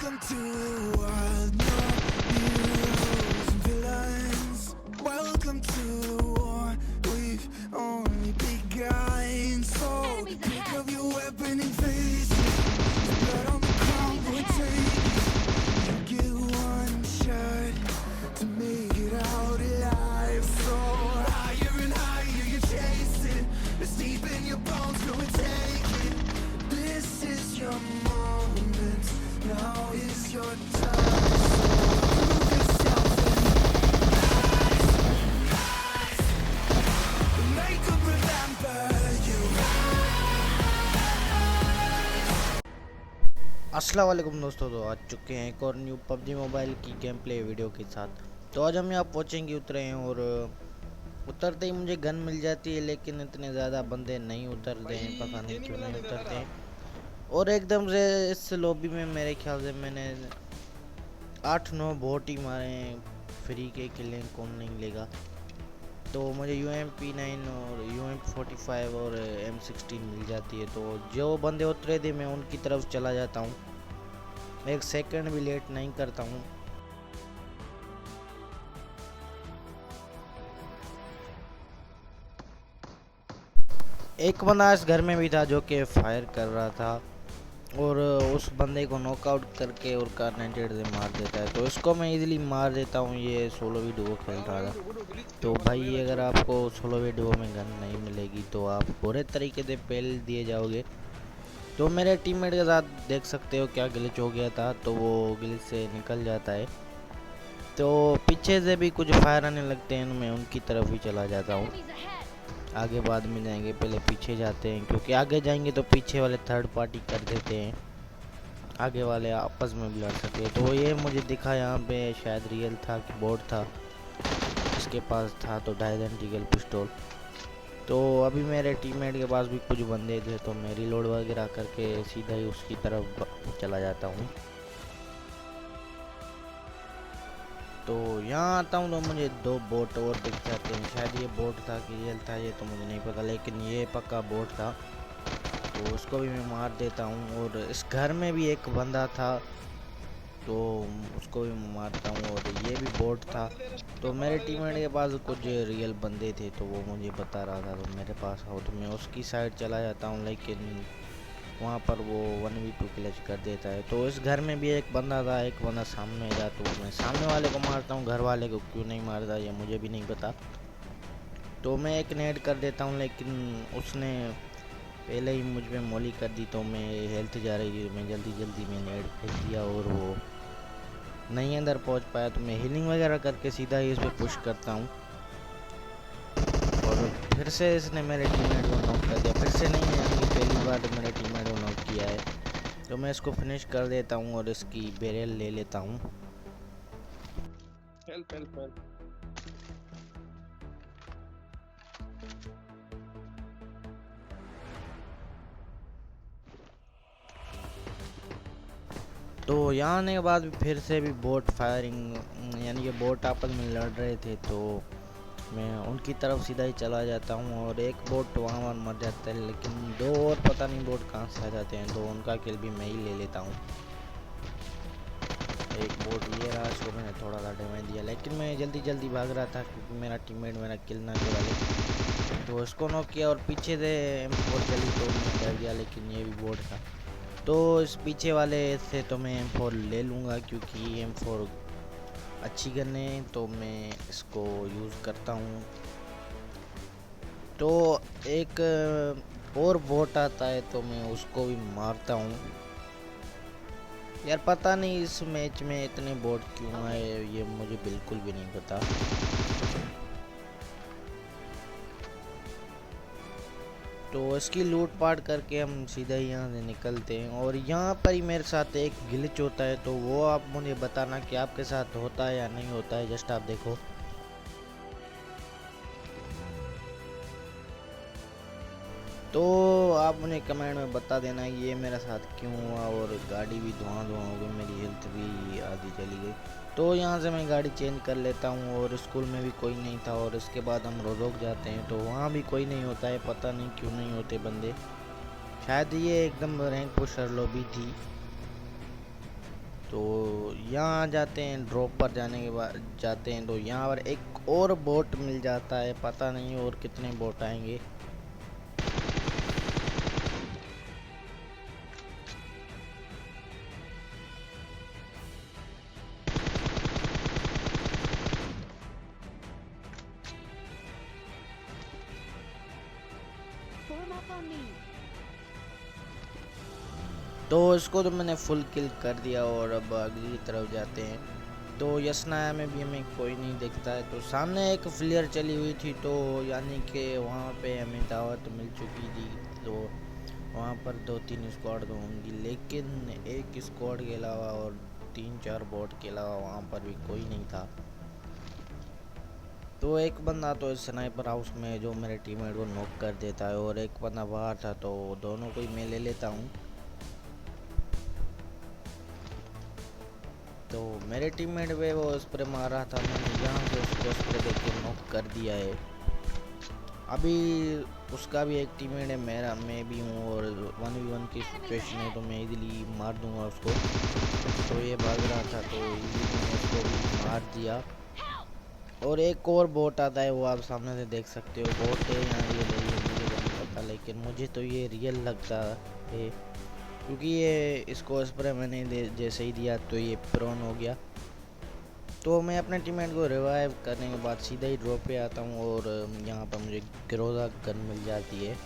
Welcome to the world, no heroes and villains. Welcome to the war, we've only begun. So pick up your weapon and face it. There's blood on the ground, go and take it. You get one shot to make it out alive. So higher and higher you chase it. It's deep in your bones, go and take it. This is your moment, now is your time. Prove yourself and make them remember you. अस्सलाम वालेकुम दोस्तों, तो आ चुके हैं एक और new PUBG mobile की game play video के साथ। तो आज हम यहाँ पहुँचेंगे, उतरे हैं और उतरते ही मुझे गन मिल जाती है, लेकिन इतने ज़्यादा बंदे नहीं उतरते हैं, पता नहीं क्यों नहीं उतरते हैं। और एकदम से इस लॉबी में मेरे ख्याल से मैंने 8-9 बोट ही मारे हैं फ्री के, किलें कौन नहीं लेगा। तो मुझे UMP9 और UMP45 और M16 मिल जाती है। तो जो बंदे उतरे थे मैं उनकी तरफ चला जाता हूँ, एक सेकंड भी लेट नहीं करता हूँ। एक बंदा इस घर में भी था जो कि फायर कर रहा था और उस बंदे को नॉकआउट करके और कार्नेटेड से मार देता है। तो इसको मैं इजीली मार देता हूँ। ये सोलो वीडियो खेल रहा था। तो भाई अगर आपको सोलो वीडियो में गन नहीं मिलेगी तो आप बुरे तरीके से पेल दिए जाओगे। तो मेरे टीममेट के साथ देख सकते हो क्या ग्लिच हो गया था, तो वो ग्लिच से निकल जाता है। तो पीछे से भी कुछ फायर आने लगते हैं, मैं उनकी तरफ ही चला जाता हूँ। आगे बाद में जाएंगे, पहले पीछे जाते हैं, क्योंकि आगे जाएंगे तो पीछे वाले थर्ड पार्टी कर देते हैं, आगे वाले आपस में भी लड़ सके। तो ये मुझे दिखा यहाँ पे शायद रियल था कि बोट था, इसके पास था तो डायजेंटिकल पिस्टल। तो अभी मेरे टीममेट के पास भी कुछ बंदे थे, तो मैं रिलोड वगैरह करके सीधा ही उसकी तरफ चला जाता हूँ। तो यहाँ आता हूँ तो मुझे 2 बोट और दिख जाते हैं। शायद ये बोट था कि रियल था ये तो मुझे नहीं पता, लेकिन ये पक्का बोट था। तो उसको भी मैं मार देता हूँ। और इस घर में भी एक बंदा था, तो उसको भी मारता हूँ। और ये भी बोट था। तो मेरे टीममेट के पास कुछ रियल बंदे थे, तो वो मुझे बता रहा था तो मेरे पास आओ, तो मैं उसकी साइड चला जाता हूँ, लेकिन वहाँ पर वो 1v2 क्लच कर देता है। तो इस घर में भी एक बंदा था, एक बंदा सामने जा, तो मैं सामने वाले को मारता हूँ, घर वाले को क्यों नहीं मारता ये मुझे भी नहीं पता। तो मैं एक नेड कर देता हूँ, लेकिन उसने पहले ही मुझ पे मोली कर दी। तो मैं हेल्थ जा रही है, मैं जल्दी में नेड फेंक दिया और वो नहीं अंदर पहुँच पाया। तो मैं हीलिंग वगैरह करके सीधा ही इस पर पुश करता हूँ। और फिर से इसने मेरे टीममेट को नॉक कर दिया। फिर से नहीं है, पहली बार मेरे टीममेट को नॉक किया है। तो मैं इसको फिनिश कर देता हूँ और इसकी बैरल ले लेता हूँ। हेल्प तो यहाँ आने के बाद फिर से भी बोट फायरिंग, यानी कि बोट आपस में लड़ रहे थे, तो मैं उनकी तरफ सीधा ही चला जाता हूँ। और एक बोट वहाँ मर जाता है, लेकिन 2 और पता नहीं बोट कहाँ से आ जाते हैं, तो उनका किल भी मैं ही ले लेता हूँ। एक बोट ये रहा, इसको मैंने थोड़ा सा डैमेज दिया, लेकिन मैं जल्दी भाग रहा था क्योंकि मेरा टीममेट मेरा किल ना चुरा ले। तो उसको नॉक किया और पीछे से M4 चली, तो मैं डर गया, लेकिन ये भी बोट था। तो इस पीछे वाले से तो मैं M4 ले लूँगा, क्योंकि M4 अच्छी गन है, तो मैं इसको यूज़ करता हूँ। तो एक और बोट आता है, तो मैं उसको भी मारता हूँ। यार पता नहीं इस मैच में इतने बोट क्यों आए, ये मुझे बिल्कुल भी नहीं पता। तो इसकी लूट पाट करके हम सीधा ही यहाँ से निकलते हैं। और यहाँ पर ही मेरे साथ एक ग्लिच होता है, तो वो आप मुझे बताना कि आपके साथ होता है या नहीं होता है। जस्ट आप देखो, तो आप मुझे कमेंट में बता देना ये मेरे साथ क्यों हुआ। और गाड़ी भी धुआं हो गई, मेरी हेल्थ भी आधी चली गई। तो यहाँ से मैं गाड़ी चेंज कर लेता हूँ। और स्कूल में भी कोई नहीं था, और इसके बाद हम रोज़ोक जाते हैं, तो वहाँ भी कोई नहीं होता है, पता नहीं क्यों नहीं होते बंदे। शायद ये एकदम रैंक पुशर लॉबी थी। तो यहाँ जाते हैं, ड्रॉप पर जाने के बाद जाते हैं तो यहाँ पर एक और बोट मिल जाता है, पता नहीं और कितने बोट आएंगे। Form up on me. तो इसको तो मैंने फुल किल कर दिया और अब अगली तरफ जाते हैं। तो यसनाया में भी हमें कोई नहीं दिखता है। तो सामने एक फ्लेयर चली हुई थी, तो यानी कि वहाँ पे हमें दावत मिल चुकी थी। तो वहाँ पर 2-3 स्क्वाड तो होंगी, लेकिन एक स्क्वाड के अलावा और 3-4 बोट के अलावा वहाँ पर भी कोई नहीं था। तो एक बंदा तो इस स्नाइपर हाउस में जो मेरे टीममेट को नॉक कर देता है और एक बंदा बाहर था, तो दोनों को ही मैं ले लेता हूँ। तो मेरे टीममेट पे वो स्प्रे मार रहा था, मैंने यहाँ से उसको स्प्रे देख के नॉक कर दिया है। अभी उसका भी एक टीममेट है, मेरा मैं भी हूँ और 1v1 की सिचुएशन है, तो मैं इजीली मार दूंगा उसको। तो ये भाग रहा था तो इजीली मैंने उसको भी मार दिया। और एक और बोट आता है, वो आप सामने से देख सकते हो। बोट है यहाँ रियल है, ये मुझे नहीं पता, लेकिन मुझे तो ये रियल लगता है क्योंकि ये इसको स्प्रे मैंने जैसे ही दिया तो ये प्रोन हो गया। तो मैं अपने टीममेट को रिवाइव करने के बाद सीधा ही ड्रॉप पे आता हूँ और यहाँ पर मुझे ग्रोजा गन मिल जाती है।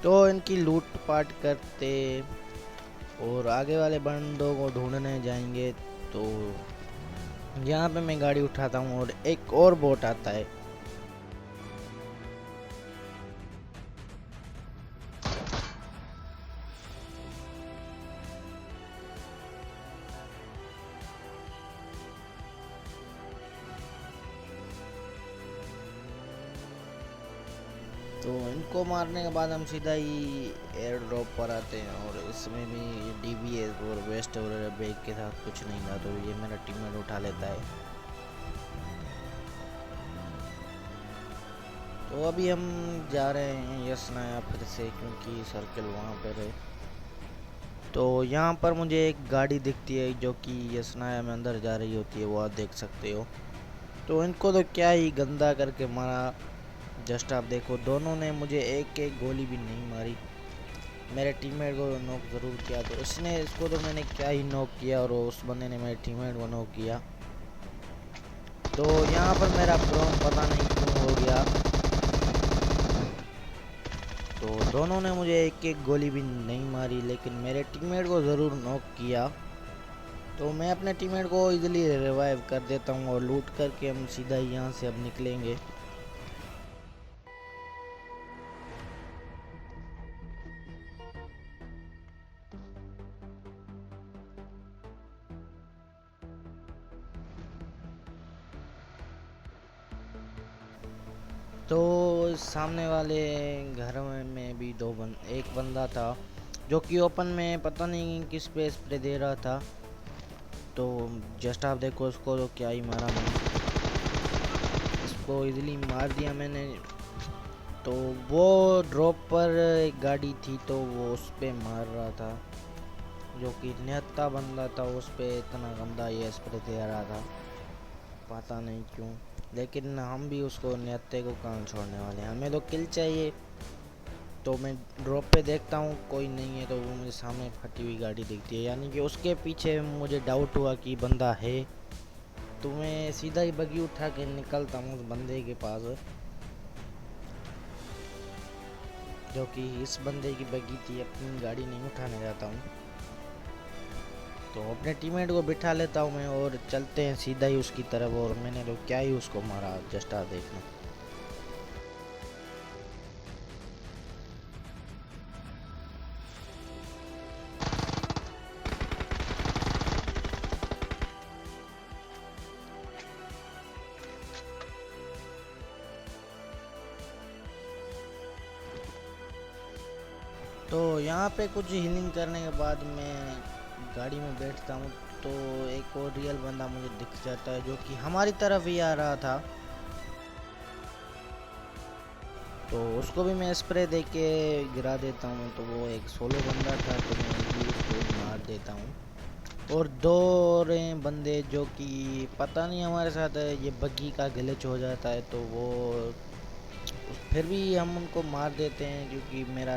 तो इनकी लूट पाट करते और आगे वाले बंदों को ढूंढने जाएंगे। तो यहाँ पे मैं गाड़ी उठाता हूँ और एक और बोट आता है। तो इनको मारने के बाद हम सीधा ही एयर ड्रॉप पर आते हैं और इसमें भी डीबीएस और वेस्ट और बैग के साथ कुछ नहीं था, तो ये मेरा टीममेट उठा लेता है। तो अभी हम जा रहे हैं यसनाया फिर से, क्योंकि सर्कल वहाँ पर है। तो यहाँ पर मुझे एक गाड़ी दिखती है जो कि यसनाया में अंदर जा रही होती है, वो आप देख सकते हो। तो इनको तो क्या ही गंदा करके मारा, जस्ट आप देखो, दोनों ने मुझे एक गोली भी नहीं मारी। मेरे टीममेट को नॉक ज़रूर किया, तो इसको तो मैंने क्या ही नॉक किया और उस बंदे ने मेरे टीममेट को नॉक किया। तो यहाँ पर मेरा प्रोन पता नहीं क्यों हो गया। तो दोनों ने मुझे एक गोली भी नहीं मारी, लेकिन मेरे टीममेट को ज़रूर नॉक किया। तो मैं अपने टीममेट को इजीली रिवाइव कर देता हूँ और लूट करके हम सीधा यहाँ से अब निकलेंगे। तो सामने वाले घर में भी एक बंदा था जो कि ओपन में पता नहीं किस पे स्प्रे दे रहा था। तो जस्ट आप देखो, उसको तो क्या ही मारा मैंने, इसको इजीली मार दिया मैंने। तो वो ड्रॉप पर एक गाड़ी थी, तो वो उस पे मार रहा था, जो कि निहत्था बंदा था, उस पे इतना गंदा ये स्प्रे दे रहा था, पता नहीं क्यों। लेकिन हम भी उसको निहत्थे को कहाँ छोड़ने वाले हैं, हमें तो किल चाहिए। तो मैं ड्रॉप पे देखता हूँ कोई नहीं है, तो वो मुझे सामने फटी हुई गाड़ी दिखती है, यानी कि उसके पीछे मुझे डाउट हुआ कि बंदा है। तो मैं सीधा ही बगी उठा के निकलता हूँ उस बंदे के पास, जो कि इस बंदे की बगी थी, अपनी गाड़ी नहीं उठाने जाता हूँ। तो अपने टीममेट को बिठा लेता हूँ मैं और चलते हैं सीधा ही उसकी तरफ। और मैंने तो क्या ही उसको मारा, जस्ट आप देखना। तो यहाँ पे कुछ हीलिंग करने के बाद मैं गाड़ी में बैठता हूँ, तो एक और रियल बंदा मुझे दिख जाता है जो कि हमारी तरफ ही आ रहा था। तो उसको भी मैं स्प्रे दे के गिरा देता हूँ। तो वो एक सोलो बंदा था, तो मैं भी उसको मार देता हूँ। और दो और हैं बंदे जो कि पता नहीं हमारे साथ ये बग्गी का ग्लिच हो जाता है, तो वो फिर भी हम उनको मार देते हैं क्योंकि मेरा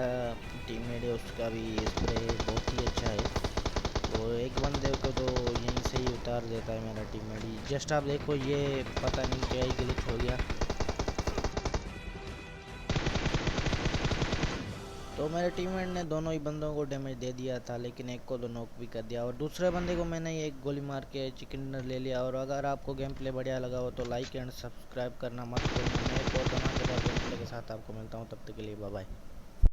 टीममेट है उसका भी स्प्रे बहुत ही अच्छा है। तो एक बंदे को तो यहीं से ही उतार देता है मेरा टीममेट ही। जस्ट आप देखो, ये पता नहीं क्या ही ग्लिच हो गया। तो मेरे टीममेट ने दोनों ही बंदों को डैमेज दे दिया था, लेकिन एक को तो नॉक भी कर दिया और दूसरे बंदे को मैंने एक गोली मार के चिकन डिनर ले लिया। और अगर आपको गेम प्ले बढ़िया लगा हो तो लाइक एंड सब्सक्राइब करना मत भूलना। मैं एक और धमाकेदार गेम प्ले के साथ आपको मिलता हूँ, तब तक के लिए बाय बाय।